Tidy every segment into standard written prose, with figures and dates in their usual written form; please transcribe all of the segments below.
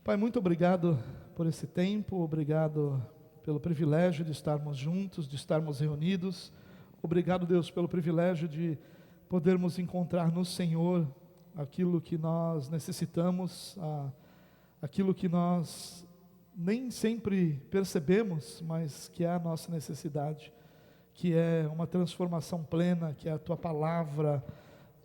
Pai, muito obrigado por esse tempo, obrigado pelo privilégio de estarmos juntos, de estarmos reunidos. Obrigado, Deus, pelo privilégio de podermos encontrar no Senhor aquilo que nós necessitamos, aquilo que nós nem sempre percebemos, mas que é a nossa necessidade, que é uma transformação plena, que é a Tua palavra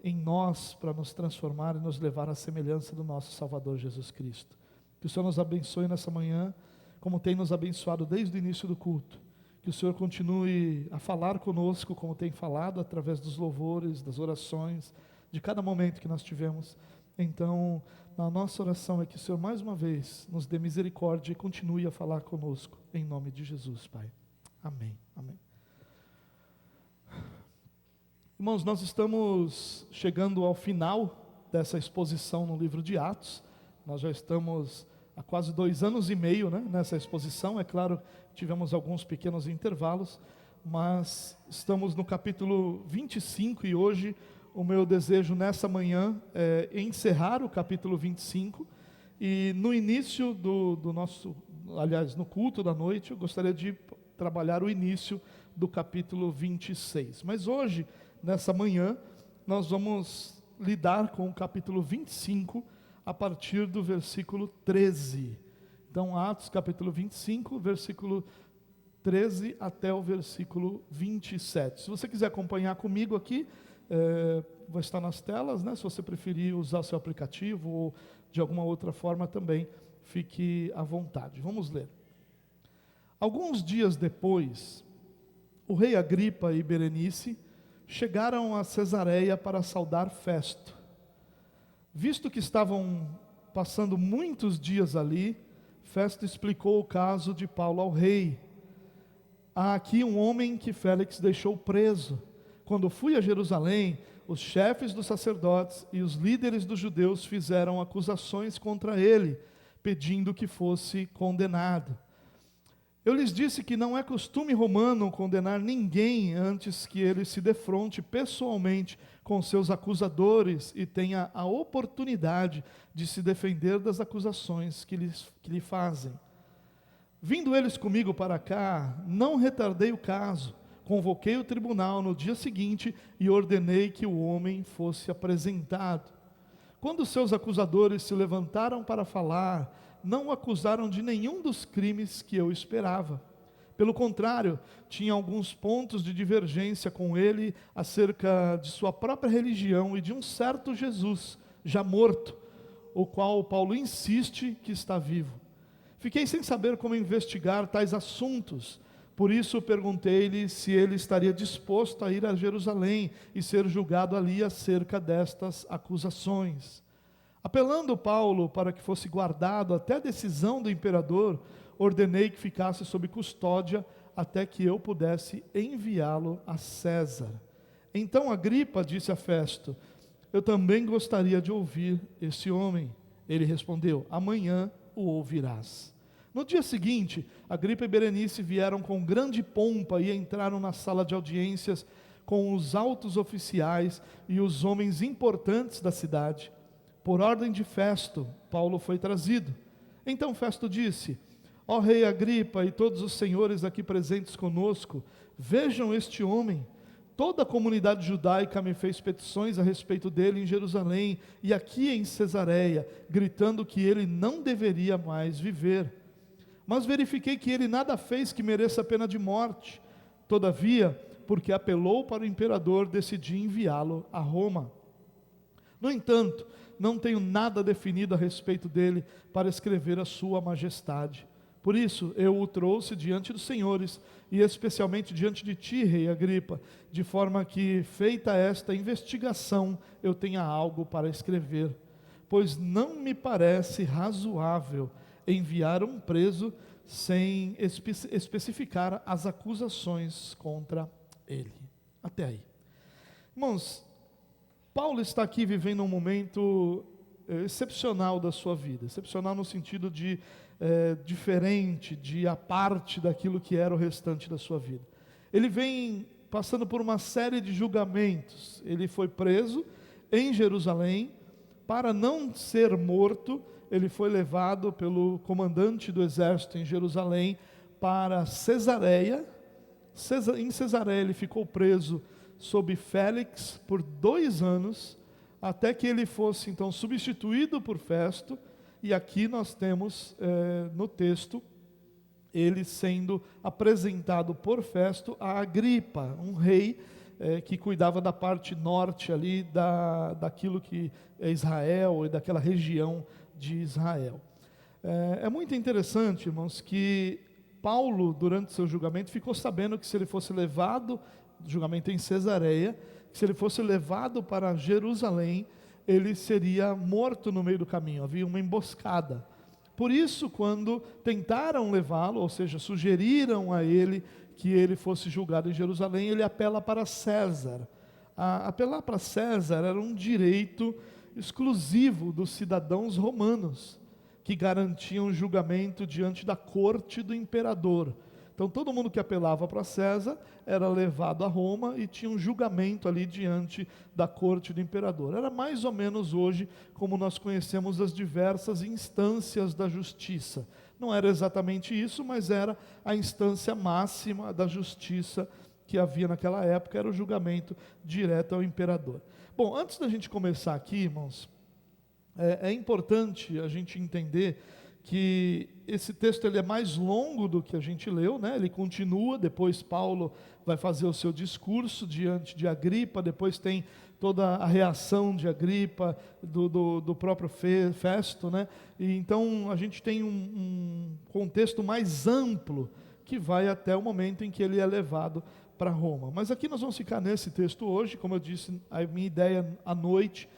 em nós para nos transformar e nos levar à semelhança do nosso Salvador Jesus Cristo. Que o Senhor nos abençoe nessa manhã, como tem nos abençoado desde o início do culto. Que o Senhor continue a falar conosco, como tem falado, através dos louvores, das orações, de cada momento que nós tivemos. Então, a nossa oração é que o Senhor mais uma vez nos dê misericórdia e continue a falar conosco, em nome de Jesus, Pai. Amém, amém. Irmãos, nós estamos chegando ao final dessa exposição no livro de Atos. Nós já estamos há quase 2 anos e meio, nessa exposição. É claro, tivemos alguns pequenos intervalos, mas estamos no capítulo 25 e hoje o meu desejo nessa manhã é encerrar o capítulo 25 e no início do nosso, aliás, no culto da noite, eu gostaria de trabalhar o início do capítulo 26. Mas hoje, nessa manhã, nós vamos lidar com o capítulo 25 a partir do versículo 13. Então, Atos capítulo 25, versículo 13 até o versículo 27. Se você quiser acompanhar comigo aqui, vai estar nas telas, Se você preferir usar o seu aplicativo ou de alguma outra forma também, fique à vontade. Vamos ler. Alguns dias depois, o rei Agripa e Berenice chegaram a Cesareia para saudar Festo. Visto que estavam passando muitos dias ali, Festo explicou o caso de Paulo ao rei. Há aqui um homem que Félix deixou preso. Quando fui a Jerusalém, os chefes dos sacerdotes e os líderes dos judeus fizeram acusações contra ele, pedindo que fosse condenado. Eu lhes disse que não é costume romano condenar ninguém antes que ele se defronte pessoalmente com seus acusadores e tenha a oportunidade de se defender das acusações que lhe fazem. Vindo eles comigo para cá, não retardei o caso, convoquei o tribunal no dia seguinte e ordenei que o homem fosse apresentado. Quando seus acusadores se levantaram para falar, não o acusaram de nenhum dos crimes que eu esperava. Pelo contrário, tinha alguns pontos de divergência com ele acerca de sua própria religião e de um certo Jesus, já morto, o qual Paulo insiste que está vivo. Fiquei sem saber como investigar tais assuntos, por isso perguntei-lhe se ele estaria disposto a ir a Jerusalém e ser julgado ali acerca destas acusações. Apelando Paulo para que fosse guardado até a decisão do imperador, ordenei que ficasse sob custódia até que eu pudesse enviá-lo a César. Então Agripa disse a Festo: eu também gostaria de ouvir esse homem. Ele respondeu: amanhã o ouvirás. No dia seguinte, Agripa e Berenice vieram com grande pompa e entraram na sala de audiências com os altos oficiais e os homens importantes da cidade. Por ordem de Festo, Paulo foi trazido. Então Festo disse: ó rei Agripa e todos os senhores aqui presentes conosco, vejam este homem. Toda a comunidade judaica me fez petições a respeito dele em Jerusalém e aqui em Cesareia, gritando que ele não deveria mais viver. Mas verifiquei que ele nada fez que mereça a pena de morte. Todavia, porque apelou para o imperador, decidi enviá-lo a Roma. No entanto, não tenho nada definido a respeito dele para escrever a sua majestade. Por isso, eu o trouxe diante dos senhores, e especialmente diante de ti, rei Agripa, de forma que, feita esta investigação, eu tenha algo para escrever. Pois não me parece razoável enviar um preso sem especificar as acusações contra ele. Até aí. Irmãos, Paulo está aqui vivendo um momento excepcional da sua vida, excepcional no sentido de diferente, de à parte daquilo que era o restante da sua vida. Ele vem passando por uma série de julgamentos. Ele foi preso em Jerusalém, para não ser morto, ele foi levado pelo comandante do exército em Jerusalém para Cesareia. Em Cesareia ele ficou preso sob Félix por 2 anos, até que ele fosse então substituído por Festo. E aqui nós temos no texto ele sendo apresentado por Festo a Agripa, um rei que cuidava da parte norte ali daquilo que é Israel e daquela região de Israel. É muito interessante, irmãos, que Paulo, durante seu julgamento, ficou sabendo que se ele fosse levado, julgamento em Cesareia, que se ele fosse levado para Jerusalém, ele seria morto no meio do caminho, havia uma emboscada. Por isso, quando tentaram levá-lo, ou seja, sugeriram a ele que ele fosse julgado em Jerusalém, ele apela para César. Apelar para César era um direito exclusivo dos cidadãos romanos, que garantiam julgamento diante da corte do imperador. Então todo mundo que apelava para César era levado a Roma e tinha um julgamento ali diante da corte do imperador. Era mais ou menos hoje como nós conhecemos as diversas instâncias da justiça. Não era exatamente isso, mas era a instância máxima da justiça que havia naquela época, era o julgamento direto ao imperador. Bom, antes da gente começar aqui, irmãos, é importante a gente entender que esse texto ele é mais longo do que a gente leu, né? Ele continua, depois Paulo vai fazer o seu discurso diante de Agripa, depois tem toda a reação de Agripa, do próprio Festo, né? E então a gente tem um contexto mais amplo, que vai até o momento em que ele é levado para Roma. Mas aqui nós vamos ficar nesse texto hoje, como eu disse, a minha ideia à noite,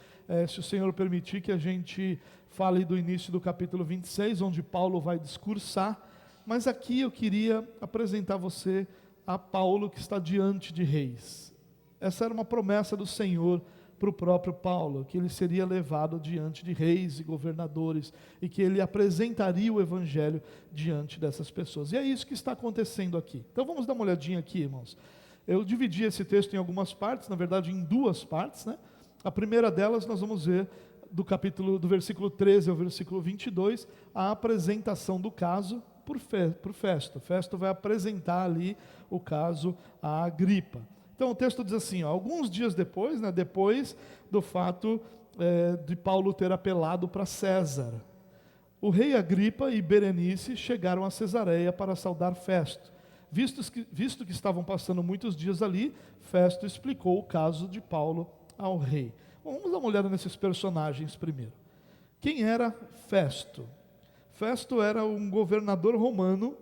se o Senhor permitir que a gente fale do início do capítulo 26, onde Paulo vai discursar, mas aqui eu queria apresentar você a Paulo que está diante de reis. Essa era uma promessa do Senhor para o próprio Paulo, que ele seria levado diante de reis e governadores, e que ele apresentaria o evangelho diante dessas pessoas. E é isso que está acontecendo aqui. Então vamos dar uma olhadinha aqui, irmãos. Eu dividi esse texto em algumas partes, na verdade em 2 partes, né? A primeira delas nós vamos ver do versículo 13 ao versículo 22, a apresentação do caso por Festo. Festo vai apresentar ali o caso a Agripa. Então o texto diz assim, alguns dias depois, né, depois do fato de Paulo ter apelado para César, o rei Agripa e Berenice chegaram a Cesareia para saudar Festo. Visto que estavam passando muitos dias ali, Festo explicou o caso de Paulo ao rei. Bom, vamos dar uma olhada nesses personagens primeiro. Quem era Festo? Festo era um governador romano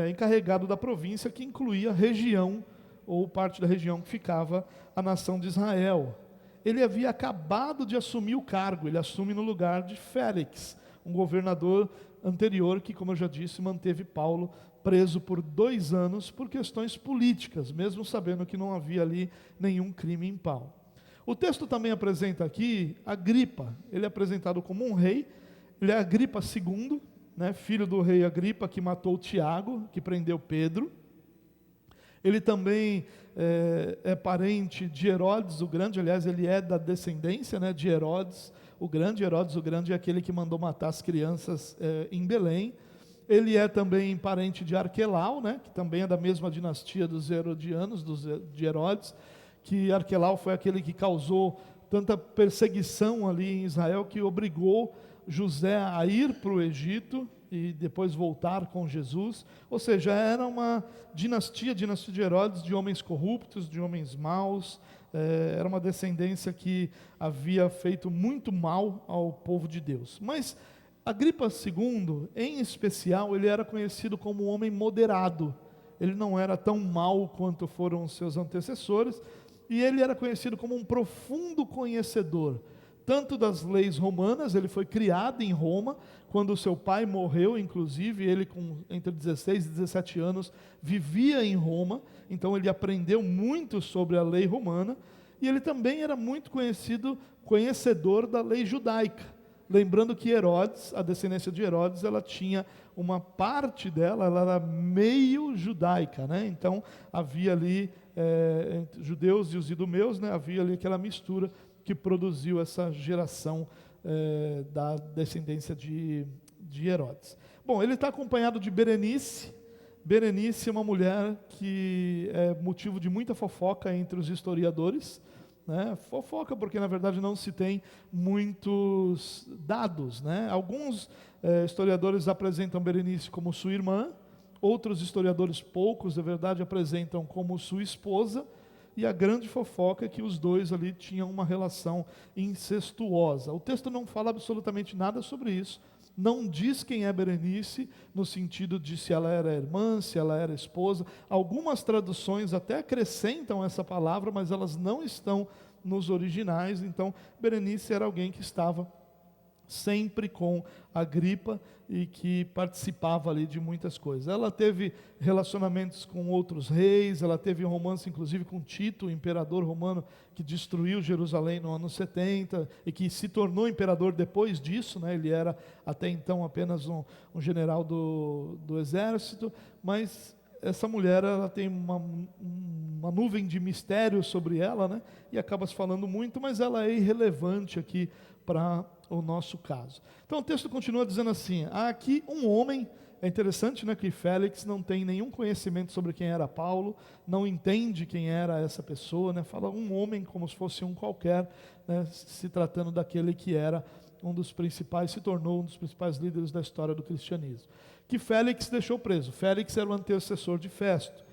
encarregado da província que incluía a região, ou parte da região que ficava a nação de Israel. Ele havia acabado de assumir o cargo, ele assume no lugar de Félix, um governador anterior que, como eu já disse, manteve Paulo preso por 2 anos por questões políticas, mesmo sabendo que não havia ali nenhum crime em Paulo. O texto também apresenta aqui Agripa, ele é apresentado como um rei, ele é Agripa II, né, filho do rei Agripa que matou Tiago, que prendeu Pedro. Ele também é parente de Herodes o Grande, aliás, ele é da descendência, né, de Herodes o Grande. Herodes o Grande é aquele que mandou matar as crianças em Belém. Ele é também parente de Arquelau, né, que também é da mesma dinastia dos Herodianos, de Herodes, que Arquelau foi aquele que causou tanta perseguição ali em Israel, que obrigou José a ir para o Egito e depois voltar com Jesus. Ou seja, era uma dinastia de Herodes, de homens corruptos, de homens maus. Era uma descendência que havia feito muito mal ao povo de Deus. Mas Agripa II, em especial, ele era conhecido como um homem moderado. Ele não era tão mau quanto foram os seus antecessores, e ele era conhecido como um profundo conhecedor tanto das leis romanas. Ele foi criado em Roma, quando seu pai morreu, inclusive, ele com entre 16 e 17 anos vivia em Roma, então ele aprendeu muito sobre a lei romana, e ele também era muito conhecedor da lei judaica. Lembrando que Herodes, a descendência de Herodes, ela tinha uma parte dela, ela era meio judaica, né? Então havia ali entre judeus e os idumeus, né? Havia ali aquela mistura que produziu essa geração da descendência de Herodes. Bom, ele está acompanhado de Berenice. Berenice é uma mulher que é motivo de muita fofoca entre os historiadores, né? Fofoca porque na verdade não se tem muitos dados, né? Alguns historiadores apresentam Berenice como sua irmã, outros historiadores, poucos, na verdade, apresentam como sua esposa, e a grande fofoca é que os dois ali tinham uma relação incestuosa. O texto não fala absolutamente nada sobre isso, não diz quem é Berenice, no sentido de se ela era irmã, se ela era esposa. Algumas traduções até acrescentam essa palavra, mas elas não estão nos originais. Então, Berenice era alguém que estava sempre com Agripa e que participava ali de muitas coisas. Ela teve relacionamentos com outros reis, ela teve um romance inclusive com Tito, o imperador romano que destruiu Jerusalém no ano 70 e que se tornou imperador depois disso, né? Ele era até então apenas um general do exército, mas essa mulher, ela tem uma nuvem de mistério sobre ela, né? E acaba se falando muito, mas ela é irrelevante aqui para o nosso caso. Então o texto continua dizendo assim: há aqui um homem. É interessante, né, que Félix não tem nenhum conhecimento sobre quem era Paulo, não entende quem era essa pessoa, né? Fala um homem como se fosse um qualquer, né, se tratando daquele que era um dos principais, se tornou um dos principais líderes da história do cristianismo, que Félix deixou preso. Félix era o antecessor de Festo.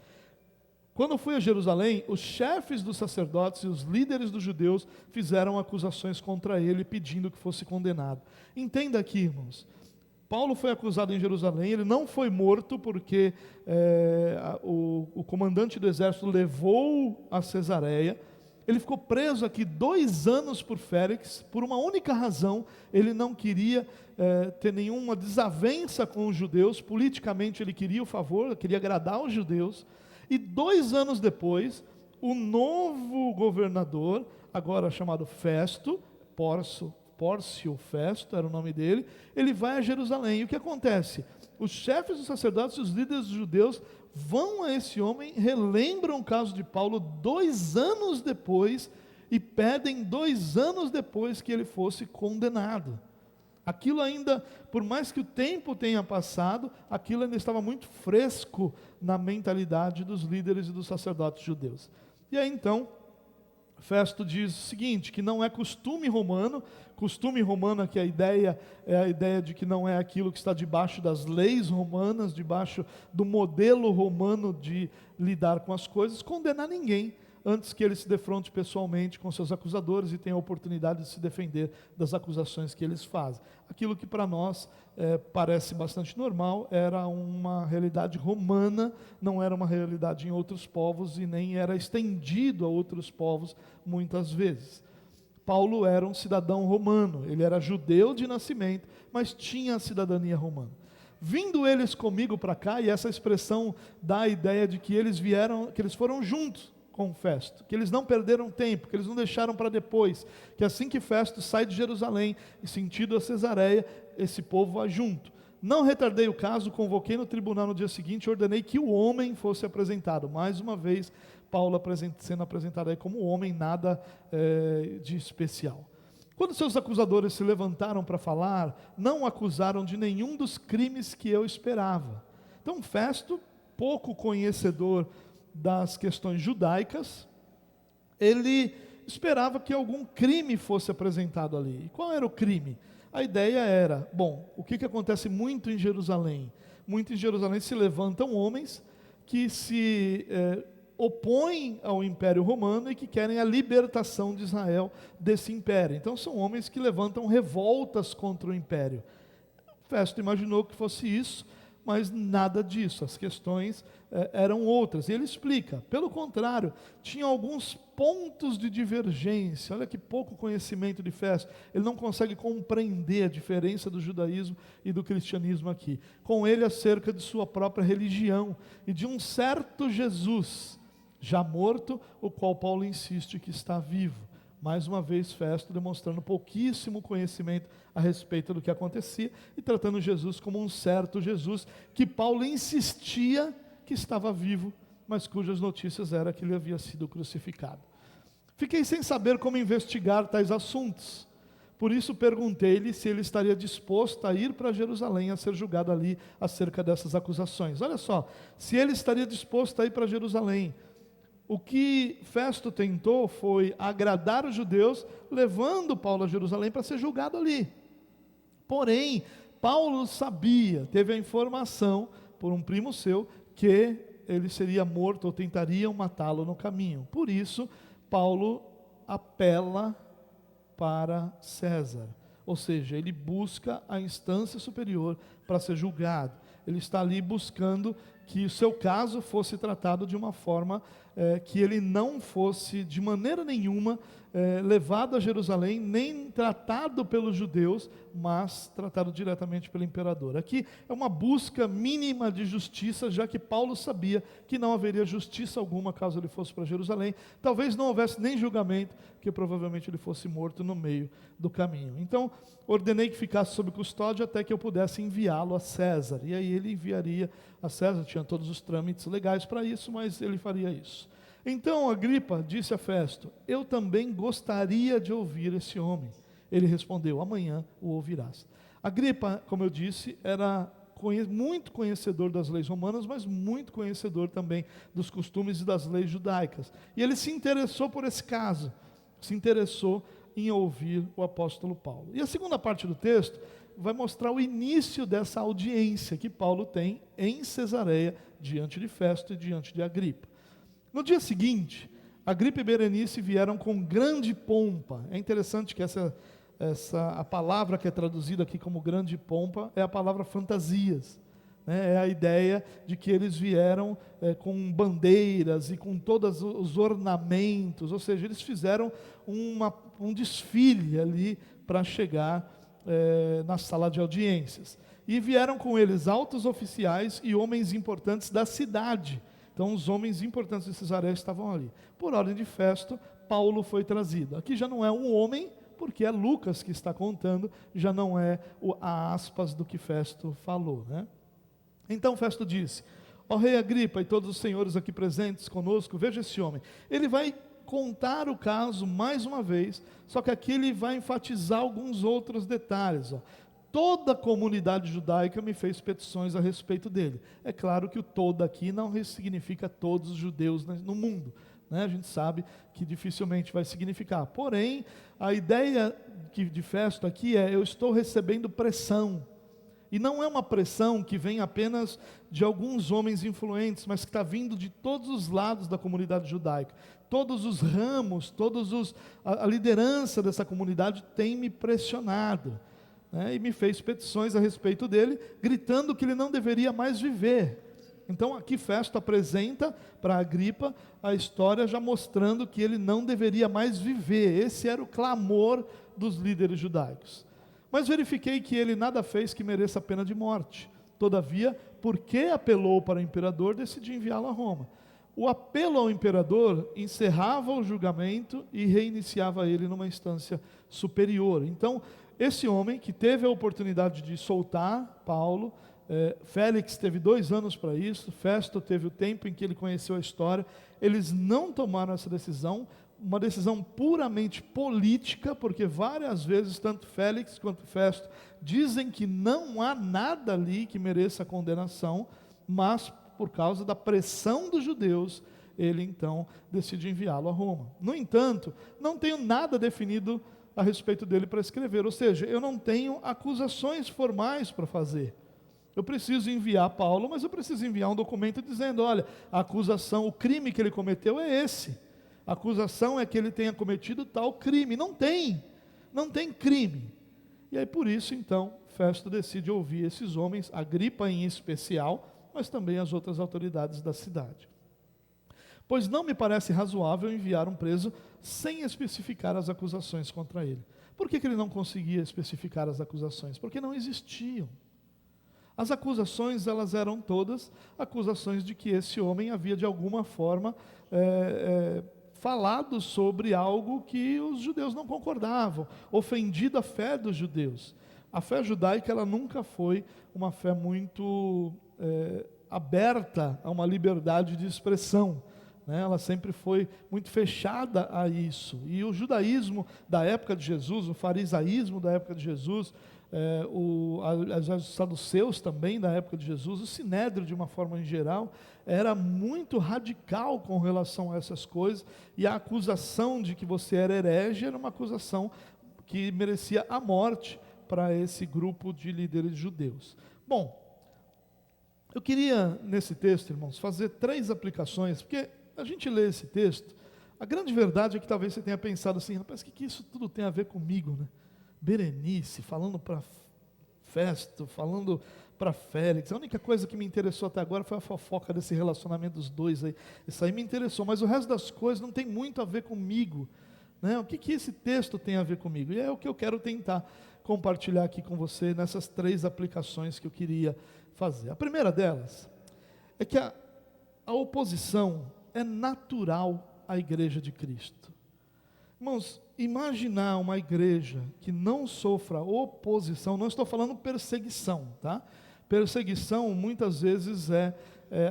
Quando foi a Jerusalém, os chefes dos sacerdotes e os líderes dos judeus fizeram acusações contra ele, pedindo que fosse condenado. Entenda aqui, irmãos, Paulo foi acusado em Jerusalém, ele não foi morto porque o comandante do exército levou a Cesareia. Ele ficou preso aqui 2 anos por Félix, por uma única razão: ele não queria ter nenhuma desavença com os judeus, politicamente ele queria o favor, queria agradar os judeus. E 2 anos depois, o novo governador, agora chamado Festo, Pórcio Festo era o nome dele, ele vai a Jerusalém. E o que acontece? Os chefes dos sacerdotes e os líderes dos judeus vão a esse homem, relembram o caso de Paulo 2 anos depois e pedem 2 anos depois que ele fosse condenado. Aquilo ainda, por mais que o tempo tenha passado, aquilo ainda estava muito fresco na mentalidade dos líderes e dos sacerdotes judeus. E aí então, Festo diz o seguinte, que não é costume romano aqui a ideia é a ideia de que não é aquilo que está debaixo das leis romanas, debaixo do modelo romano de lidar com as coisas, condenar ninguém antes que ele se defronte pessoalmente com seus acusadores e tenha a oportunidade de se defender das acusações que eles fazem. Aquilo que para nós parece bastante normal, era uma realidade romana, não era uma realidade em outros povos e nem era estendido a outros povos muitas vezes. Paulo era um cidadão romano, ele era judeu de nascimento, mas tinha a cidadania romana. Vindo eles comigo para cá, e essa expressão dá a ideia de que eles foram juntos com Festo, que eles não perderam tempo, que eles não deixaram para depois, que assim que Festo sai de Jerusalém, e sentido a Cesareia, esse povo vai junto. Não retardei o caso, convoquei no tribunal no dia seguinte e ordenei que o homem fosse apresentado. Mais uma vez, Paulo sendo apresentado aí como homem, nada de especial. Quando seus acusadores se levantaram para falar, não o acusaram de nenhum dos crimes que eu esperava. Então Festo, pouco conhecedor das questões judaicas, ele esperava que algum crime fosse apresentado ali. E qual era o crime? A ideia era, bom, o que acontece muito em Jerusalém? Muito em Jerusalém se levantam homens que se opõem ao Império Romano e que querem a libertação de Israel desse império. Então são homens que levantam revoltas contra o império. Festo imaginou que fosse isso, mas nada disso, as questões eram outras. E ele explica, pelo contrário, tinha alguns pontos de divergência. Olha que pouco conhecimento de Festo. Ele não consegue compreender a diferença do judaísmo e do cristianismo aqui. Com ele acerca de sua própria religião e de um certo Jesus, já morto, o qual Paulo insiste que está vivo. Mais uma vez, Festo demonstrando pouquíssimo conhecimento a respeito do que acontecia e tratando Jesus como um certo Jesus que Paulo insistia que estava vivo, mas cujas notícias era que ele havia sido crucificado. Fiquei sem saber como investigar tais assuntos. Por isso perguntei-lhe se ele estaria disposto a ir para Jerusalém a ser julgado ali acerca dessas acusações. Olha só, se ele estaria disposto a ir para Jerusalém. O que Festo tentou foi agradar os judeus, levando Paulo a Jerusalém para ser julgado ali. Porém, Paulo sabia, teve a informação por um primo seu, que ele seria morto ou tentariam matá-lo no caminho. Por isso, Paulo apela para César, ou seja, ele busca a instância superior para ser julgado. Ele está ali buscando que o seu caso fosse tratado de uma forma que ele não fosse de maneira nenhuma levado a Jerusalém, nem tratado pelos judeus, mas tratado diretamente pelo imperador. Aqui é uma busca mínima de justiça, já que Paulo sabia que não haveria justiça alguma caso ele fosse para Jerusalém. Talvez não houvesse nem julgamento, que provavelmente ele fosse morto no meio do caminho. Então, ordenei que ficasse sob custódia até que eu pudesse enviá-lo a César. E aí ele enviaria a César, tinha todos os trâmites legais para isso, mas ele faria isso. Então Agripa disse a Festo: eu também gostaria de ouvir esse homem. Ele respondeu: amanhã o ouvirás. Agripa, como eu disse, era muito conhecedor das leis romanas, mas muito conhecedor também dos costumes e das leis judaicas. E ele se interessou por esse caso, se interessou em ouvir o apóstolo Paulo. E a segunda parte do texto vai mostrar o início dessa audiência que Paulo tem em Cesareia, diante de Festo e diante de Agripa. No dia seguinte, Agripa e Berenice vieram com grande pompa. É interessante que a palavra que é traduzida aqui como grande pompa é a palavra fantasias. É a ideia de que eles vieram com bandeiras e com todos os ornamentos, ou seja, eles fizeram um desfile ali para chegar na sala de audiências. E vieram com eles altos oficiais e homens importantes da cidade. Então os homens importantes de Cesareia estavam ali. Por ordem de Festo, Paulo foi trazido. Aqui já não é um homem, porque é Lucas que está contando, já não é a aspas do que Festo falou, né? Então Festo disse: ó rei Agripa e todos os senhores aqui presentes conosco, veja esse homem. Ele vai contar o caso mais uma vez, só que aqui ele vai enfatizar alguns outros detalhes. Toda a comunidade judaica me fez petições a respeito dele. É claro que o todo aqui não significa todos os judeus no mundo, né? A gente sabe que dificilmente vai significar. Porém, a ideia de Festo aqui é: eu estou recebendo pressão. E não é uma pressão que vem apenas de alguns homens influentes, mas que está vindo de todos os lados da comunidade judaica. Todos os ramos, a liderança dessa comunidade tem me pressionado, né, e me fez petições a respeito dele, gritando que ele não deveria mais viver. Então aqui Festo apresenta para Agripa a história já mostrando que ele não deveria mais viver. Esse era o clamor dos líderes judaicos. Mas verifiquei que ele nada fez que mereça a pena de morte. Todavia, porque apelou para o imperador, decidi enviá-lo a Roma. O apelo ao imperador encerrava o julgamento e reiniciava ele numa instância superior. Então, esse homem que teve a oportunidade de soltar Paulo, Félix teve 2 anos para isso, Festo teve o tempo em que ele conheceu a história, eles não tomaram essa decisão, uma decisão puramente política, porque várias vezes tanto Félix quanto Festo dizem que não há nada ali que mereça condenação, mas por causa da pressão dos judeus, ele então decide enviá-lo a Roma. No entanto, não tenho nada definido a respeito dele para escrever, ou seja, eu não tenho acusações formais para fazer. Eu preciso enviar Paulo, mas eu preciso enviar um documento dizendo: olha, a acusação, o crime que ele cometeu é esse. A acusação é que ele tenha cometido tal crime. Não tem crime. E aí por isso então, Festo decide ouvir esses homens, Agripa em especial, mas também as outras autoridades da cidade. Pois não me parece razoável enviar um preso sem especificar as acusações contra ele. Por que ele não conseguia especificar as acusações? Porque não existiam. As acusações, elas eram todas acusações de que esse homem havia de alguma forma falado sobre algo que os judeus não concordavam, ofendido a fé dos judeus. A fé judaica, ela nunca foi uma fé muito aberta a uma liberdade de expressão. né? Ela sempre foi muito fechada a isso. E o judaísmo da época de Jesus, o farisaísmo da época de Jesus, os saduceus também da época de Jesus, o sinédrio de uma forma em geral, era muito radical com relação a essas coisas, e a acusação de que você era herege era uma acusação que merecia a morte para esse grupo de líderes judeus. Bom, eu queria nesse texto, irmãos, fazer 3 aplicações, porque a gente lê esse texto, a grande verdade é que talvez você tenha pensado assim, rapaz, o que isso tudo tem a ver comigo, né? Berenice, falando para Festo, falando para Félix, a única coisa que me interessou até agora foi a fofoca desse relacionamento dos dois aí, isso aí me interessou, mas o resto das coisas não tem muito a ver comigo, né? O que esse texto tem a ver comigo? E é o que eu quero tentar compartilhar aqui com você, nessas 3 aplicações que eu queria fazer. A primeira delas, é que a oposição é natural à igreja de Cristo. Irmãos, imaginar uma igreja que não sofra oposição, não estou falando perseguição, tá? Perseguição muitas vezes é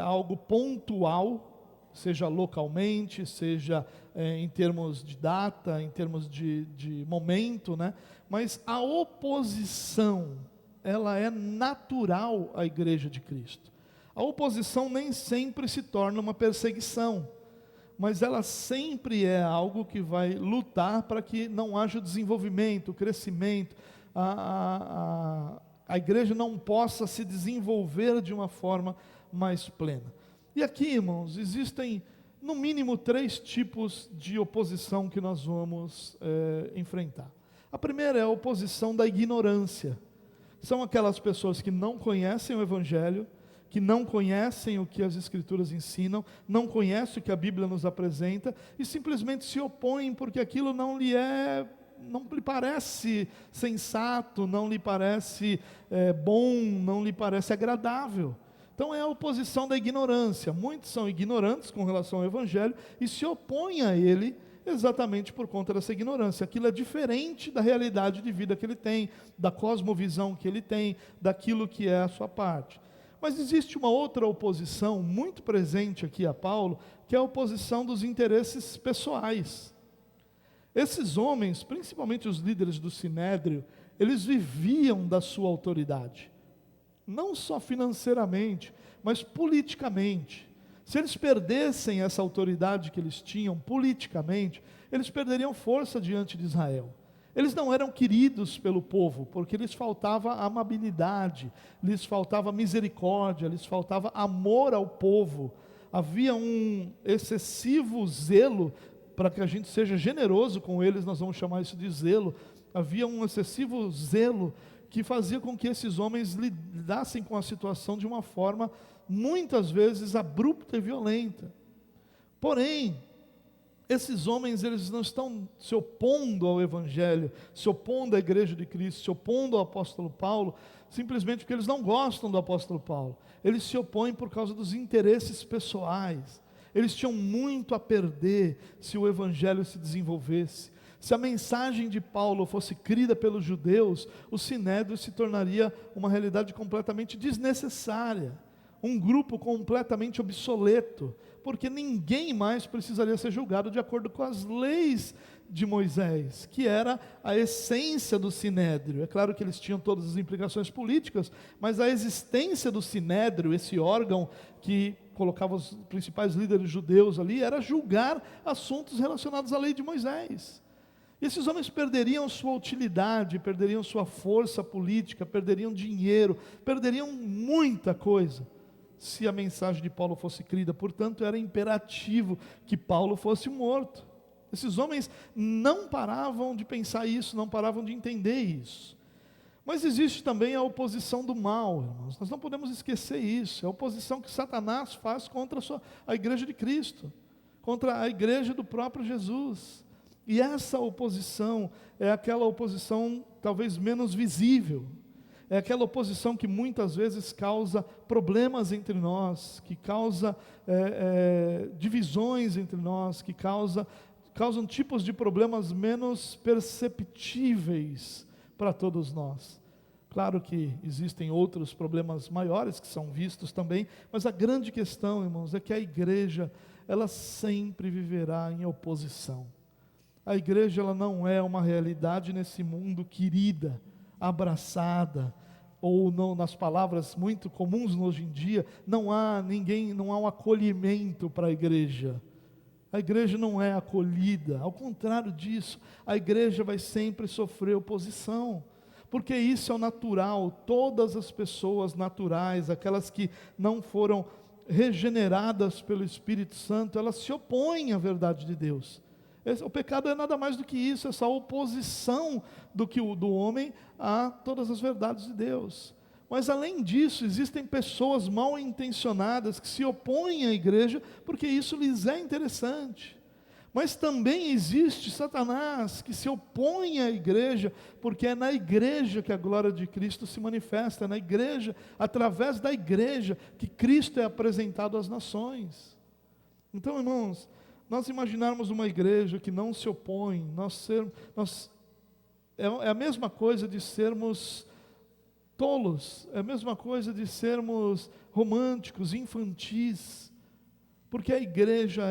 algo pontual, seja localmente, seja em termos de data, em termos de momento, né? Mas a oposição, ela é natural à igreja de Cristo. A oposição nem sempre se torna uma perseguição, mas ela sempre é algo que vai lutar para que não haja desenvolvimento, crescimento, a igreja não possa se desenvolver de uma forma mais plena. E aqui, irmãos, existem no mínimo 3 tipos de oposição que nós vamos enfrentar. A primeira é a oposição da ignorância. São aquelas pessoas que não conhecem o Evangelho, que não conhecem o que as Escrituras ensinam, não conhecem o que a Bíblia nos apresenta, e simplesmente se opõem porque aquilo não lhe parece sensato, não lhe parece bom, não lhe parece agradável. Então é a oposição da ignorância. Muitos são ignorantes com relação ao Evangelho e se opõem a ele exatamente por conta dessa ignorância. Aquilo é diferente da realidade de vida que ele tem, da cosmovisão que ele tem, daquilo que é a sua parte. Mas existe uma outra oposição muito presente aqui a Paulo, que é a oposição dos interesses pessoais. Esses homens, principalmente os líderes do Sinédrio, eles viviam da sua autoridade, não só financeiramente, mas politicamente. Se eles perdessem essa autoridade que eles tinham politicamente, eles perderiam força diante de Israel. Eles não eram queridos pelo povo, porque lhes faltava amabilidade, lhes faltava misericórdia, lhes faltava amor ao povo. Havia um excessivo zelo, para que a gente seja generoso com eles, nós vamos chamar isso de zelo. Havia um excessivo zelo que fazia com que esses homens lidassem com a situação de uma forma, muitas vezes, abrupta e violenta. Porém, esses homens, eles não estão se opondo ao Evangelho, se opondo à igreja de Cristo, se opondo ao apóstolo Paulo, simplesmente porque eles não gostam do apóstolo Paulo. Eles se opõem por causa dos interesses pessoais. Eles tinham muito a perder se o Evangelho se desenvolvesse. Se a mensagem de Paulo fosse crida pelos judeus, o Sinédrio se tornaria uma realidade completamente desnecessária, um grupo completamente obsoleto, porque ninguém mais precisaria ser julgado de acordo com as leis de Moisés, que era a essência do Sinédrio. É claro que eles tinham todas as implicações políticas, mas a existência do Sinédrio, esse órgão que colocava os principais líderes judeus ali, era julgar assuntos relacionados à lei de Moisés. E esses homens perderiam sua utilidade, perderiam sua força política, perderiam dinheiro, perderiam muita coisa, se a mensagem de Paulo fosse crida. Portanto, era imperativo que Paulo fosse morto. Esses homens não paravam de pensar isso, não paravam de entender isso. Mas existe também a oposição do mal, irmãos. Nós não podemos esquecer isso. É a oposição que Satanás faz contra a igreja de Cristo, contra a igreja do próprio Jesus. E essa oposição é aquela oposição talvez menos visível. É aquela oposição que muitas vezes causa problemas entre nós, que causa divisões entre nós, que causam tipos de problemas menos perceptíveis para todos nós. Claro que existem outros problemas maiores que são vistos também, mas a grande questão, irmãos, é que a igreja, ela sempre viverá em oposição. A igreja, ela não é uma realidade nesse mundo querida, abraçada, ou não, nas palavras muito comuns hoje em dia, não há um acolhimento para a igreja. A igreja não é acolhida, ao contrário disso, a igreja vai sempre sofrer oposição, porque isso é o natural. Todas as pessoas naturais, aquelas que não foram regeneradas pelo Espírito Santo, elas se opõem à verdade de Deus. O pecado é nada mais do que isso, essa oposição do homem a todas as verdades de Deus. Mas além disso, existem pessoas mal intencionadas que se opõem à igreja porque isso lhes é interessante. Mas também existe Satanás que se opõe à igreja, porque é na igreja que a glória de Cristo se manifesta, é na igreja, através da igreja, que Cristo é apresentado às nações. Então, irmãos, nós imaginarmos uma igreja que não se opõe, é a mesma coisa de sermos tolos, é a mesma coisa de sermos românticos, infantis, porque a igreja,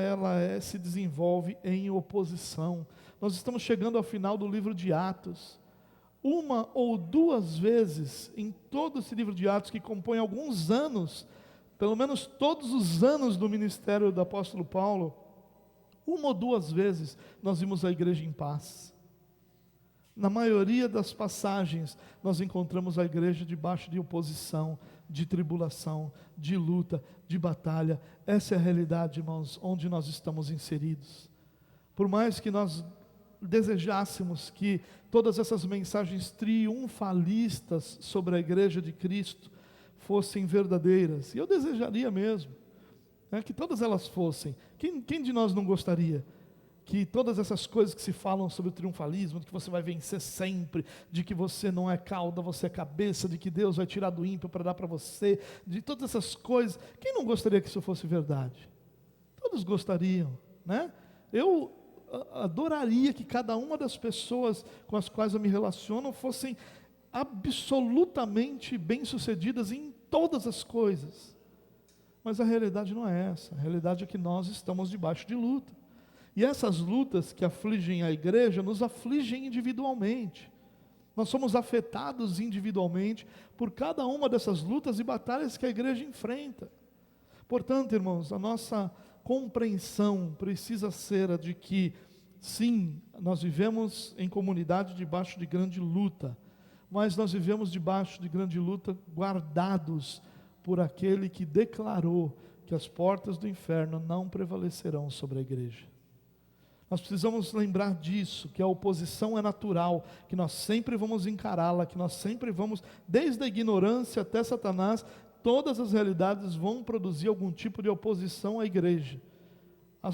se desenvolve em oposição. Nós estamos chegando ao final do livro de Atos. Uma ou duas vezes, em todo esse livro de Atos, que compõe alguns anos, pelo menos todos os anos do ministério do apóstolo Paulo, uma ou duas vezes nós vimos a igreja em paz. Na maioria das passagens, nós encontramos a igreja debaixo de oposição, de tribulação, de luta, de batalha. Essa é a realidade, irmãos, onde nós estamos inseridos. Por mais que nós desejássemos que todas essas mensagens triunfalistas sobre a igreja de Cristo fossem verdadeiras, e eu desejaria mesmo, que todas elas fossem. Quem de nós não gostaria que todas essas coisas que se falam sobre o triunfalismo, de que você vai vencer sempre, de que você não é cauda, você é cabeça, de que Deus vai tirar do ímpio para dar para você, de todas essas coisas, quem não gostaria que isso fosse verdade? Todos gostariam, né? Eu adoraria que cada uma das pessoas com as quais eu me relaciono fossem absolutamente bem-sucedidas em todas as coisas, mas a realidade não é essa. A realidade é que nós estamos debaixo de luta. E essas lutas que afligem a igreja, nos afligem individualmente. Nós somos afetados individualmente por cada uma dessas lutas e batalhas que a igreja enfrenta. Portanto, irmãos, a nossa compreensão precisa ser a de que, sim, nós vivemos em comunidade debaixo de grande luta, mas nós vivemos debaixo de grande luta guardados por aquele que declarou que as portas do inferno não prevalecerão sobre a igreja. Nós precisamos lembrar disso, que a oposição é natural, que nós sempre vamos encará-la, que nós sempre vamos, desde a ignorância até Satanás, todas as realidades vão produzir algum tipo de oposição à igreja.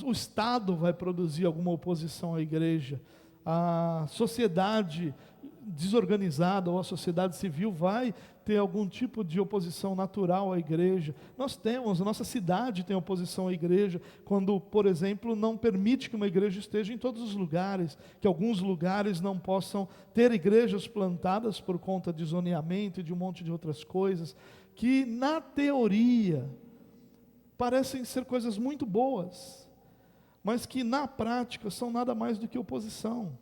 O Estado vai produzir alguma oposição à igreja, a sociedade desorganizada ou a sociedade civil vai ter algum tipo de oposição natural à igreja. A nossa cidade tem oposição à igreja, quando, por exemplo, não permite que uma igreja esteja em todos os lugares, que alguns lugares não possam ter igrejas plantadas por conta de zoneamento e de um monte de outras coisas, que na teoria parecem ser coisas muito boas, mas que na prática são nada mais do que oposição.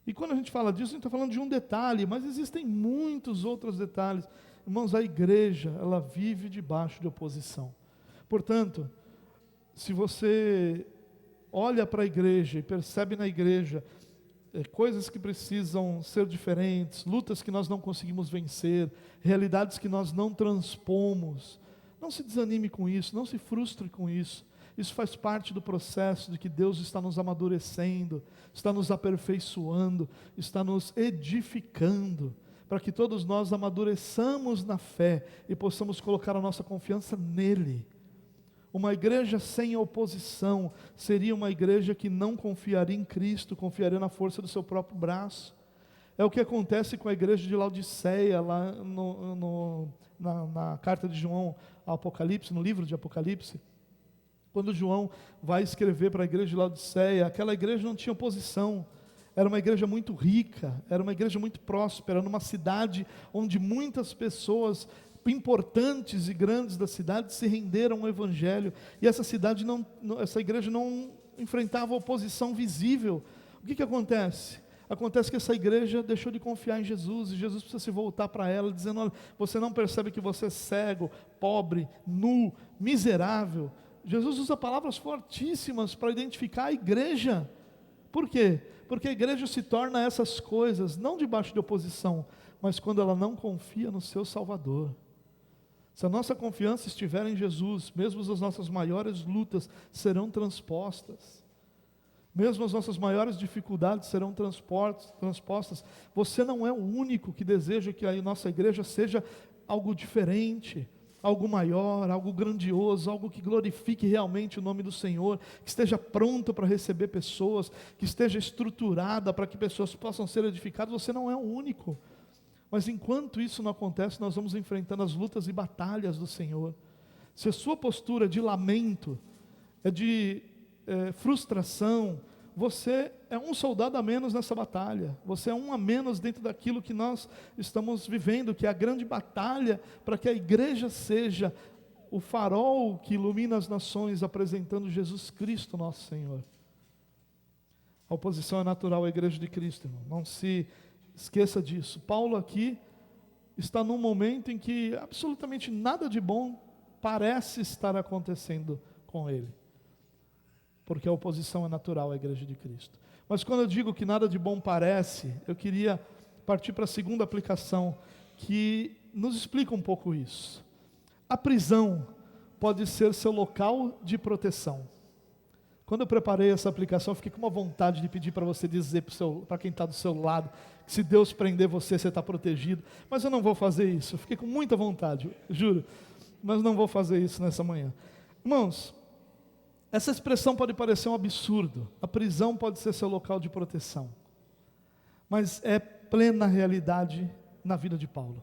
E quando a gente fala disso, a gente está falando de um detalhe, mas existem muitos outros detalhes. Irmãos, a igreja, ela vive debaixo de oposição. Portanto, se você olha para a igreja e percebe na igreja coisas que precisam ser diferentes, lutas que nós não conseguimos vencer, realidades que nós não transpomos, não se desanime com isso, não se frustre com isso. Isso faz parte do processo de que Deus está nos amadurecendo, está nos aperfeiçoando, está nos edificando, para que todos nós amadureçamos na fé e possamos colocar a nossa confiança nele. Uma igreja sem oposição seria uma igreja que não confiaria em Cristo, confiaria na força do seu próprio braço. É o que acontece com a igreja de Laodiceia, lá na carta de João ao Apocalipse, no livro de Apocalipse. Quando João vai escrever para a igreja de Laodiceia, aquela igreja não tinha oposição, era uma igreja muito rica, era uma igreja muito próspera, numa cidade onde muitas pessoas importantes e grandes da cidade se renderam ao Evangelho, e essa igreja não enfrentava oposição visível. O que acontece? Acontece que essa igreja deixou de confiar em Jesus, e Jesus precisa se voltar para ela, dizendo: olha, você não percebe que você é cego, pobre, nu, miserável? Jesus usa palavras fortíssimas para identificar a igreja. Por quê? Porque a igreja se torna essas coisas, não debaixo de oposição, mas quando ela não confia no seu Salvador. Se a nossa confiança estiver em Jesus, mesmo as nossas maiores lutas serão transpostas. Mesmo as nossas maiores dificuldades serão transpostas. Você não é o único que deseja que a nossa igreja seja algo diferente, algo maior, algo grandioso, algo que glorifique realmente o nome do Senhor, que esteja pronto para receber pessoas, que esteja estruturada para que pessoas possam ser edificadas. Você não é o único. Mas enquanto isso não acontece, nós vamos enfrentando as lutas e batalhas do Senhor. Se a sua postura é de lamento, é de frustração, você é um soldado a menos nessa batalha, você é um a menos dentro daquilo que nós estamos vivendo, que é a grande batalha para que a igreja seja o farol que ilumina as nações, apresentando Jesus Cristo, nosso Senhor. A oposição é natural à igreja de Cristo, irmão. Não se esqueça disso. Paulo aqui está num momento em que absolutamente nada de bom parece estar acontecendo com ele, porque a oposição é natural à igreja de Cristo. Mas quando eu digo que nada de bom parece, eu queria partir para a segunda aplicação, que nos explica um pouco isso. A prisão pode ser seu local de proteção. Quando eu preparei essa aplicação, eu fiquei com uma vontade de pedir para você dizer para quem está do seu lado, que se Deus prender você, você está protegido. Mas eu não vou fazer isso, eu fiquei com muita vontade, juro. Mas não vou fazer isso nessa manhã. Irmãos, essa expressão pode parecer um absurdo. A prisão pode ser seu local de proteção, mas é plena realidade na vida de Paulo.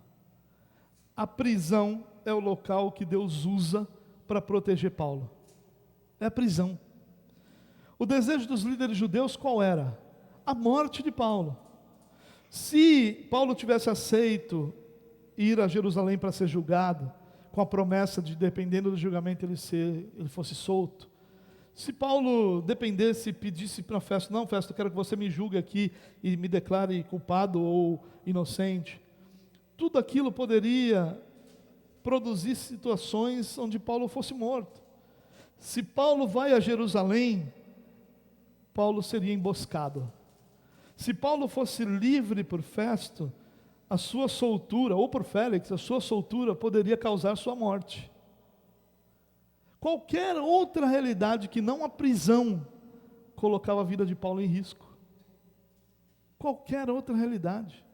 A prisão é o local que Deus usa para proteger Paulo. É a prisão. O desejo dos líderes judeus qual era? A morte de Paulo. Se Paulo tivesse aceito ir a Jerusalém para ser julgado, com a promessa de, dependendo do julgamento, ele fosse solto. Se Paulo dependesse, pedisse para Festo: não, Festo, eu quero que você me julgue aqui e me declare culpado ou inocente, tudo aquilo poderia produzir situações onde Paulo fosse morto. Se Paulo vai a Jerusalém, Paulo seria emboscado. Se Paulo fosse livre por Festo, a sua soltura, ou por Félix, a sua soltura poderia causar sua morte. Qualquer outra realidade que não a prisão colocava a vida de Paulo em risco. Qualquer outra realidade.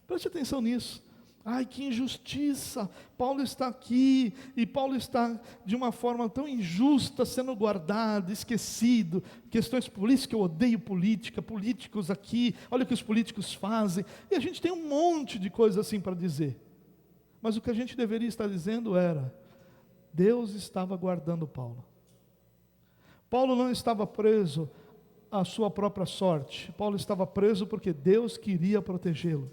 Preste atenção nisso. Ai, que injustiça, Paulo está aqui, e Paulo está de uma forma tão injusta, sendo guardado, esquecido, questões políticas, que eu odeio política, políticos aqui, olha o que os políticos fazem, e a gente tem um monte de coisas assim para dizer, mas o que a gente deveria estar dizendo era: Deus estava guardando Paulo. Paulo não estava preso à sua própria sorte, Paulo estava preso porque Deus queria protegê-lo.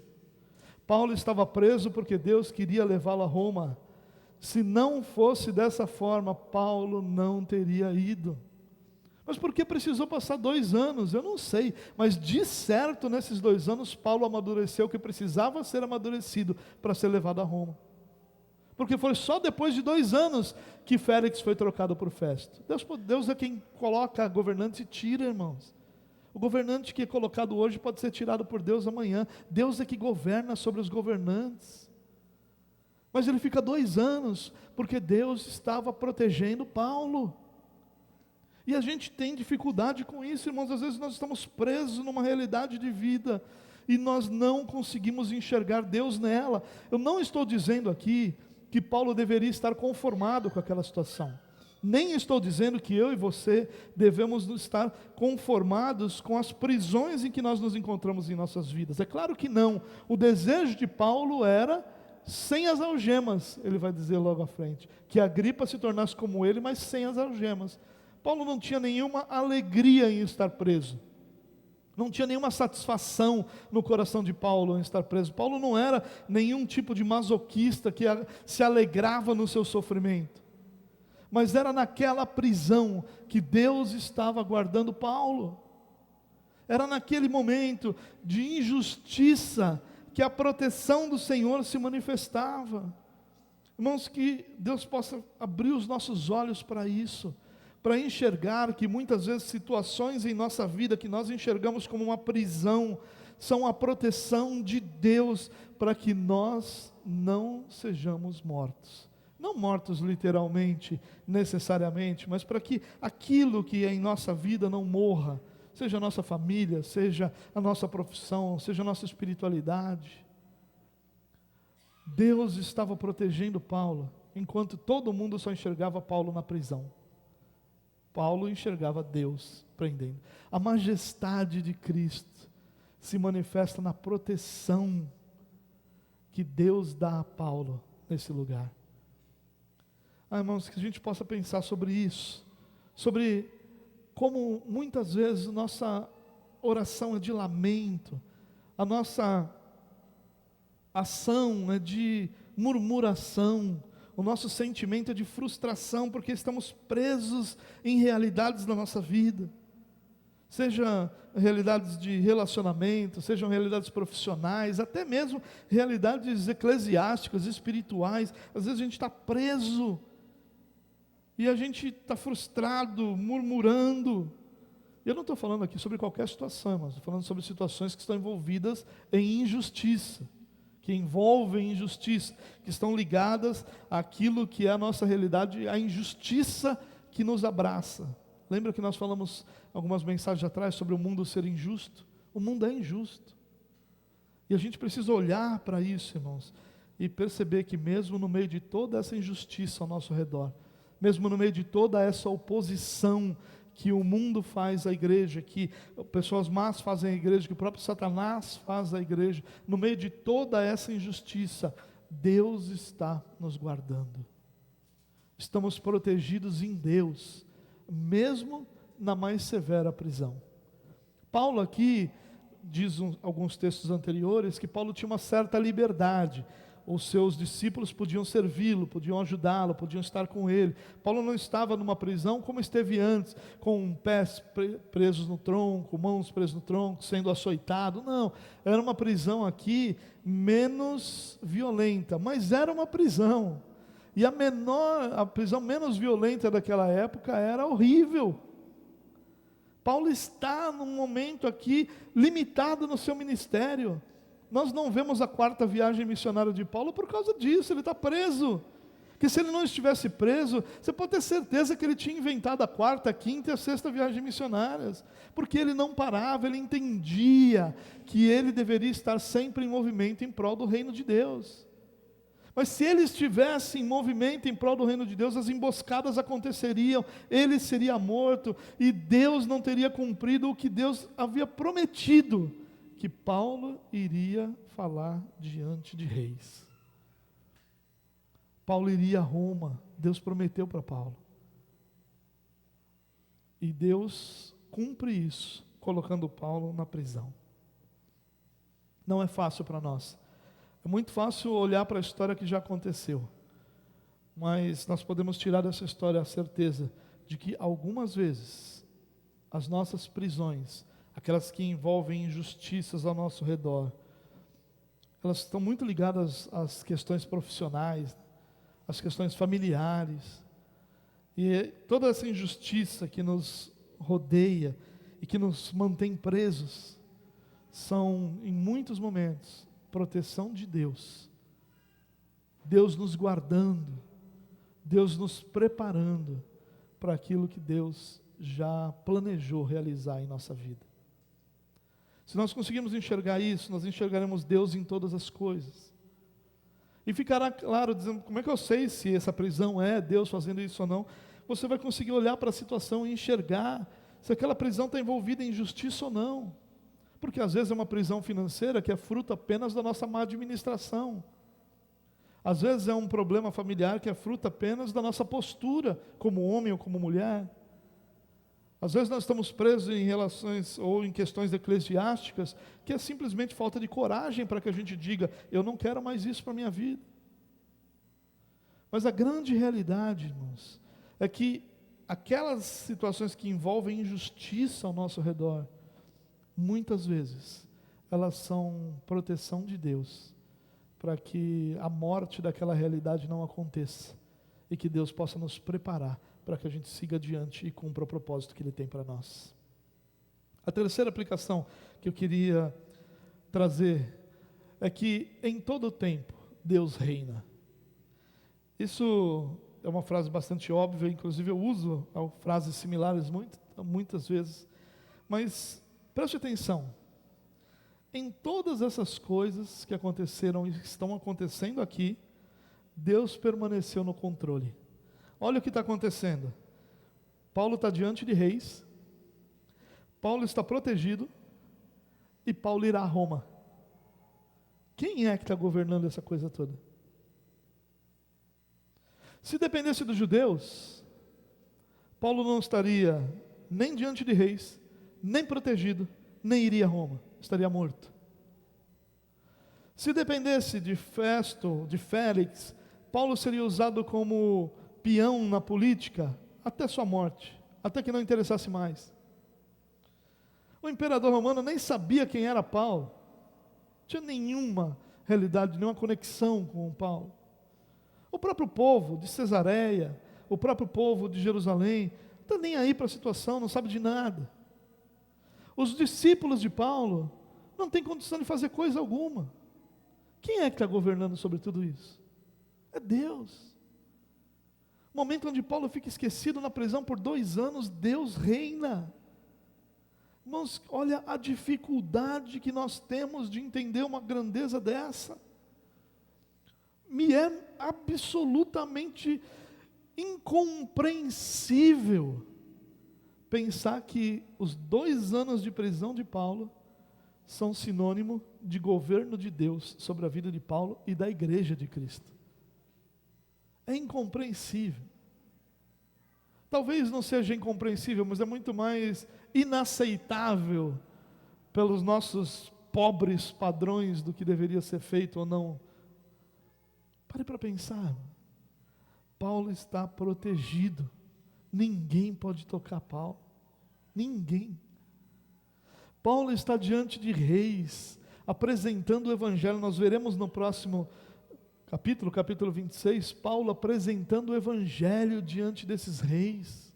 Paulo estava preso porque Deus queria levá-lo a Roma. Se não fosse dessa forma, Paulo não teria ido. Mas por que precisou passar 2 anos? Eu não sei, mas de certo nesses 2 anos Paulo amadureceu o que precisava ser amadurecido para ser levado a Roma. Porque foi só depois de 2 anos que Félix foi trocado por Festo. Deus é quem coloca governantes e tira, irmãos. O governante que é colocado hoje pode ser tirado por Deus amanhã. Deus é que governa sobre os governantes. Mas ele fica 2 anos, porque Deus estava protegendo Paulo. E a gente tem dificuldade com isso, irmãos. Às vezes nós estamos presos numa realidade de vida, e nós não conseguimos enxergar Deus nela. Eu não estou dizendo aqui que Paulo deveria estar conformado com aquela situação. Nem estou dizendo que eu e você devemos estar conformados com as prisões em que nós nos encontramos em nossas vidas. É claro que não. O desejo de Paulo era sem as algemas, ele vai dizer logo à frente, que Agripa se tornasse como ele, mas sem as algemas. Paulo não tinha nenhuma alegria em estar preso. Não tinha nenhuma satisfação no coração de Paulo em estar preso. Paulo não era nenhum tipo de masoquista que se alegrava no seu sofrimento. Mas era naquela prisão que Deus estava guardando Paulo. Era naquele momento de injustiça que a proteção do Senhor se manifestava. Irmãos, que Deus possa abrir os nossos olhos para isso, para enxergar que muitas vezes situações em nossa vida que nós enxergamos como uma prisão, são a proteção de Deus para que nós não sejamos mortos. Não mortos literalmente, necessariamente, mas para que aquilo que é em nossa vida não morra, seja a nossa família, seja a nossa profissão, seja a nossa espiritualidade. Deus estava protegendo Paulo, enquanto todo mundo só enxergava Paulo na prisão. Paulo enxergava Deus prendendo. A majestade de Cristo se manifesta na proteção que Deus dá a Paulo nesse lugar. Irmãos, que a gente possa pensar sobre isso, sobre como muitas vezes nossa oração é de lamento, a nossa ação é de murmuração, o nosso sentimento é de frustração, porque estamos presos em realidades da nossa vida, seja realidades de relacionamento, sejam realidades profissionais, até mesmo realidades eclesiásticas, espirituais. Às vezes a gente está preso, e a gente está frustrado, murmurando. Eu não estou falando aqui sobre qualquer situação, mas estou falando sobre situações que estão envolvidas em injustiça, que envolvem injustiça, que estão ligadas àquilo que é a nossa realidade, a injustiça que nos abraça. Lembra que nós falamos algumas mensagens atrás sobre o mundo ser injusto? O mundo é injusto. E a gente precisa olhar para isso, irmãos, e perceber que mesmo no meio de toda essa injustiça ao nosso redor, mesmo no meio de toda essa oposição que o mundo faz à igreja, que pessoas más fazem à igreja, que o próprio Satanás faz à igreja, no meio de toda essa injustiça, Deus está nos guardando. Estamos protegidos em Deus, mesmo na mais severa prisão. Paulo aqui, diz alguns textos anteriores, que Paulo tinha uma certa liberdade. Os seus discípulos podiam servi-lo, podiam ajudá-lo, podiam estar com ele. Paulo não estava numa prisão como esteve antes, com pés presos no tronco, mãos presas no tronco, sendo açoitado. Não, era uma prisão aqui menos violenta, mas era uma prisão. E a prisão menos violenta daquela época era horrível. Paulo está num momento aqui limitado no seu ministério. Nós não vemos a 4ª viagem missionária de Paulo por causa disso, ele está preso. Que se ele não estivesse preso, você pode ter certeza que ele tinha inventado a 4ª, a 5ª e a 6ª viagem missionárias, porque ele não parava, ele entendia que ele deveria estar sempre em movimento em prol do reino de Deus. Mas se ele estivesse em movimento em prol do reino de Deus, as emboscadas aconteceriam, ele seria morto, e Deus não teria cumprido o que Deus havia prometido, que Paulo iria falar diante de reis. Paulo iria a Roma, Deus prometeu para Paulo. E Deus cumpre isso, colocando Paulo na prisão. Não é fácil para nós. É muito fácil olhar para a história que já aconteceu. Mas nós podemos tirar dessa história a certeza de que algumas vezes as nossas prisões, aquelas que envolvem injustiças ao nosso redor, elas estão muito ligadas às questões profissionais, às questões familiares, e toda essa injustiça que nos rodeia e que nos mantém presos, são em muitos momentos proteção de Deus, Deus nos guardando, Deus nos preparando para aquilo que Deus já planejou realizar em nossa vida. Se nós conseguirmos enxergar isso, nós enxergaremos Deus em todas as coisas. E ficará claro, dizendo, como é que eu sei se essa prisão é Deus fazendo isso ou não? Você vai conseguir olhar para a situação e enxergar se aquela prisão está envolvida em injustiça ou não. Porque às vezes é uma prisão financeira que é fruto apenas da nossa má administração. Às vezes é um problema familiar que é fruto apenas da nossa postura, como homem ou como mulher. Às vezes nós estamos presos em relações ou em questões eclesiásticas, que é simplesmente falta de coragem para que a gente diga, eu não quero mais isso para a minha vida. Mas a grande realidade, irmãos, é que aquelas situações que envolvem injustiça ao nosso redor, muitas vezes, elas são proteção de Deus, para que a morte daquela realidade não aconteça, e que Deus possa nos preparar para que a gente siga adiante e cumpra o propósito que Ele tem para nós. A terceira aplicação que eu queria trazer é que em todo o tempo Deus reina. Isso é uma frase bastante óbvia, inclusive eu uso frases similares muitas vezes, mas preste atenção, em todas essas coisas que aconteceram e estão acontecendo aqui, Deus permaneceu no controle. Olha o que está acontecendo. Paulo está diante de reis, Paulo está protegido, e Paulo irá a Roma. Quem é que está governando essa coisa toda? Se dependesse dos judeus, Paulo não estaria nem diante de reis, nem protegido, nem iria a Roma, estaria morto. Se dependesse de Festo, de Félix, Paulo seria usado como peão na política, até sua morte, até que não interessasse mais. O imperador romano nem sabia quem era Paulo, não tinha nenhuma realidade, nenhuma conexão com Paulo. O próprio povo de Cesareia, o próprio povo de Jerusalém, não está nem aí para a situação, não sabe de nada. Os discípulos de Paulo não têm condição de fazer coisa alguma. Quem é que está governando sobre tudo isso? É Deus. O momento onde Paulo fica esquecido na prisão por 2 anos, Deus reina. Irmãos, olha a dificuldade que nós temos de entender uma grandeza dessa. Me é absolutamente incompreensível pensar que os 2 anos de prisão de Paulo são sinônimo de governo de Deus sobre a vida de Paulo e da igreja de Cristo. É incompreensível. Talvez não seja incompreensível, mas é muito mais inaceitável pelos nossos pobres padrões do que deveria ser feito ou não. Pare para pensar. Paulo está protegido. Ninguém pode tocar Paulo. Ninguém. Paulo está diante de reis, apresentando o Evangelho. Nós veremos no próximo capítulo 26, Paulo apresentando o Evangelho diante desses reis.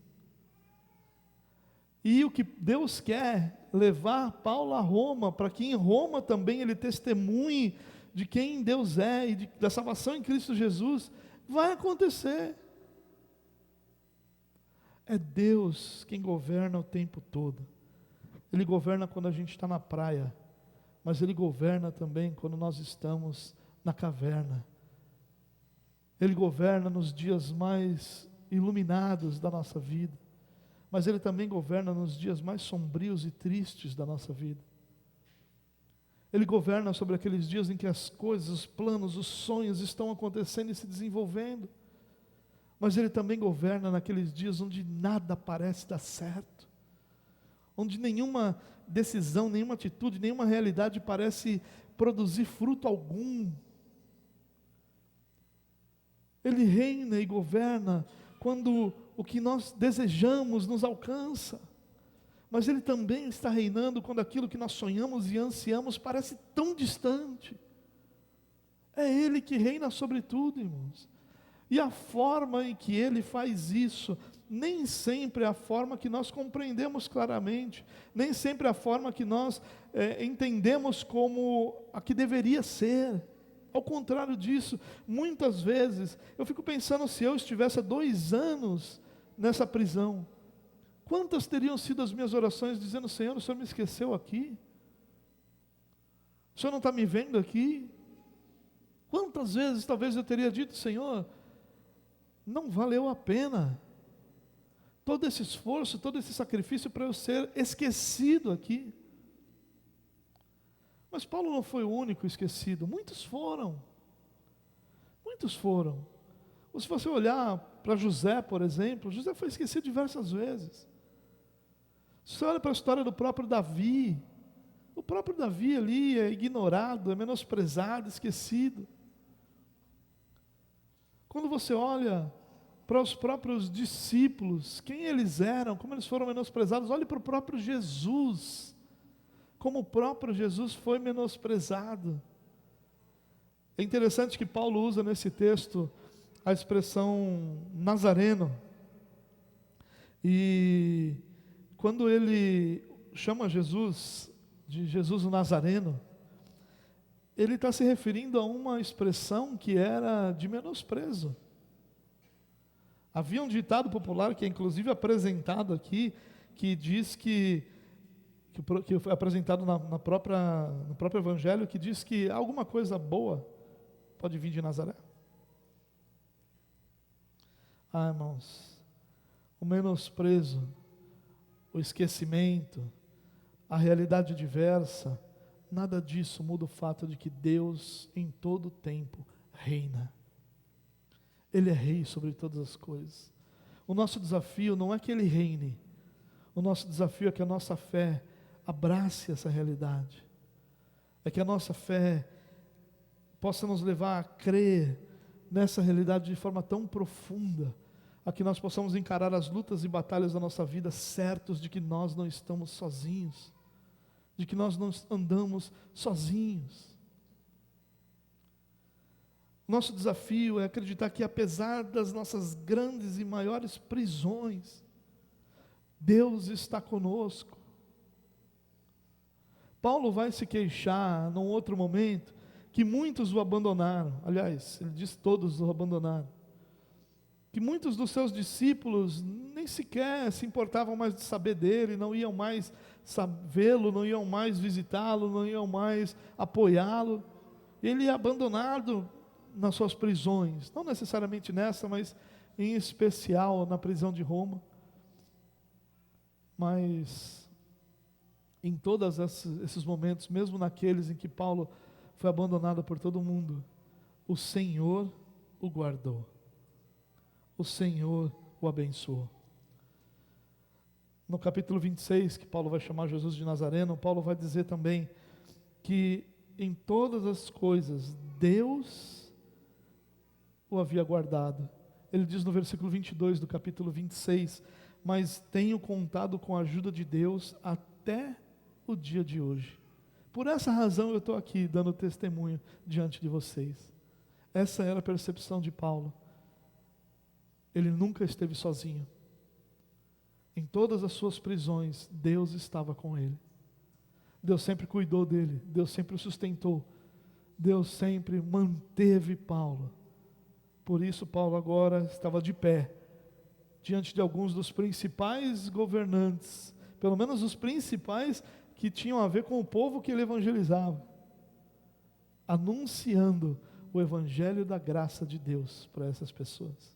E o que Deus quer, levar Paulo a Roma, para que em Roma também ele testemunhe de quem Deus é e da salvação em Cristo Jesus, vai acontecer. É Deus quem governa o tempo todo. Ele governa quando a gente está na praia, mas Ele governa também quando nós estamos na caverna. Ele governa nos dias mais iluminados da nossa vida, mas Ele também governa nos dias mais sombrios e tristes da nossa vida. Ele governa sobre aqueles dias em que as coisas, os planos, os sonhos estão acontecendo e se desenvolvendo, mas Ele também governa naqueles dias onde nada parece dar certo, onde nenhuma decisão, nenhuma atitude, nenhuma realidade parece produzir fruto algum. Ele reina e governa quando o que nós desejamos nos alcança, mas Ele também está reinando quando aquilo que nós sonhamos e ansiamos parece tão distante. É Ele que reina sobre tudo, irmãos. E a forma em que Ele faz isso, nem sempre é a forma que nós compreendemos claramente, nem sempre é a forma que nós entendemos como a que deveria ser. Ao contrário disso, muitas vezes, eu fico pensando, se eu estivesse há 2 anos nessa prisão, quantas teriam sido as minhas orações dizendo: Senhor, o Senhor me esqueceu aqui? O Senhor não está me vendo aqui? Quantas vezes talvez eu teria dito: Senhor, não valeu a pena todo esse esforço, todo esse sacrifício para eu ser esquecido aqui. Mas Paulo não foi o único esquecido, muitos foram. Muitos foram. Ou se você olhar para José, por exemplo, José foi esquecido diversas vezes. Você olha para a história do próprio Davi, o próprio Davi ali é ignorado, é menosprezado, esquecido. Quando você olha para os próprios discípulos, quem eles eram, como eles foram menosprezados, olhe para o próprio Jesus, como o próprio Jesus foi menosprezado. É interessante que Paulo usa nesse texto a expressão nazareno, e quando ele chama Jesus de Jesus o Nazareno, ele está se referindo a uma expressão que era de menosprezo. Havia um ditado popular que é inclusive apresentado aqui, que diz que foi apresentado no próprio Evangelho, que diz que alguma coisa boa pode vir de Nazaré. Ah, irmãos, o menosprezo, o esquecimento, a realidade diversa, nada disso muda o fato de que Deus em todo o tempo reina. Ele é rei sobre todas as coisas. O nosso desafio não é que Ele reine, o nosso desafio é que a nossa fé abrace essa realidade, é que a nossa fé possa nos levar a crer nessa realidade de forma tão profunda, a que nós possamos encarar as lutas e batalhas da nossa vida certos de que nós não estamos sozinhos, de que nós não andamos sozinhos. Nosso desafio é acreditar que apesar das nossas grandes e maiores prisões, Deus está conosco. Paulo vai se queixar num outro momento que muitos o abandonaram. Aliás, ele diz todos o abandonaram. Que muitos dos seus discípulos nem sequer se importavam mais de saber dele, não iam mais vê-lo, não iam mais visitá-lo, não iam mais apoiá-lo. Ele é abandonado nas suas prisões, não necessariamente nessa, mas em especial na prisão de Roma. Mas em todos esses momentos, mesmo naqueles em que Paulo foi abandonado por todo mundo, o Senhor o guardou. O Senhor o abençoou. No capítulo 26, que Paulo vai chamar Jesus de Nazareno, Paulo vai dizer também que em todas as coisas Deus o havia guardado. Ele diz no versículo 22 do capítulo 26, mas tenho contado com a ajuda de Deus até o dia de hoje. Por essa razão eu estou aqui dando testemunho diante de vocês. Essa era a percepção de Paulo. Ele nunca esteve sozinho. Em todas as suas prisões, Deus estava com ele. Deus sempre cuidou dele, Deus sempre o sustentou, Deus sempre manteve Paulo. Por isso Paulo agora estava de pé, diante de alguns dos principais governantes, pelo menos os principais que tinham a ver com o povo que ele evangelizava, anunciando o evangelho da graça de Deus para essas pessoas.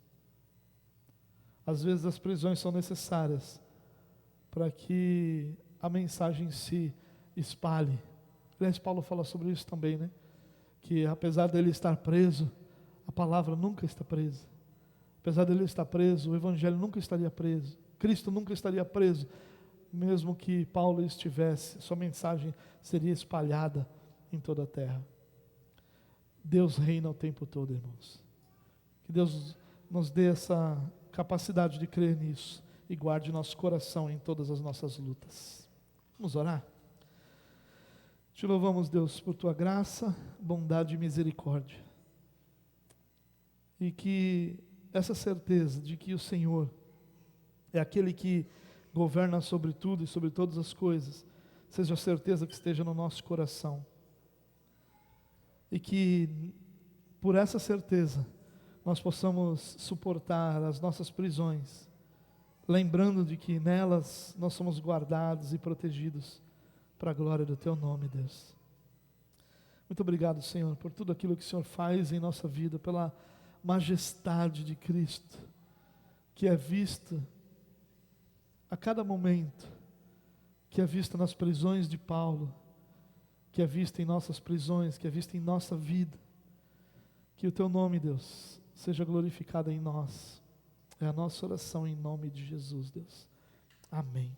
Às vezes as prisões são necessárias para que a mensagem se espalhe. Aliás, Paulo fala sobre isso também, né? Que apesar dele estar preso, a palavra nunca está presa. Apesar dele estar preso, o evangelho nunca estaria preso. Cristo nunca estaria preso. Mesmo que Paulo estivesse, sua mensagem seria espalhada em toda a terra. Deus reina o tempo todo, irmãos. Que Deus nos dê essa capacidade de crer nisso e guarde nosso coração em todas as nossas lutas. Vamos orar? Te louvamos, Deus, por tua graça, bondade e misericórdia. E que essa certeza de que o Senhor é aquele que governa sobre tudo e sobre todas as coisas, seja a certeza que esteja no nosso coração. E que por essa certeza nós possamos suportar as nossas prisões, lembrando de que nelas nós somos guardados e protegidos para a glória do teu nome, Deus. Muito obrigado, Senhor, por tudo aquilo que o Senhor faz em nossa vida, pela majestade de Cristo, que é vista a cada momento, que é vista nas prisões de Paulo, que é vista em nossas prisões, que é vista em nossa vida. Que o teu nome, Deus, seja glorificado em nós. É a nossa oração em nome de Jesus, Deus. Amém.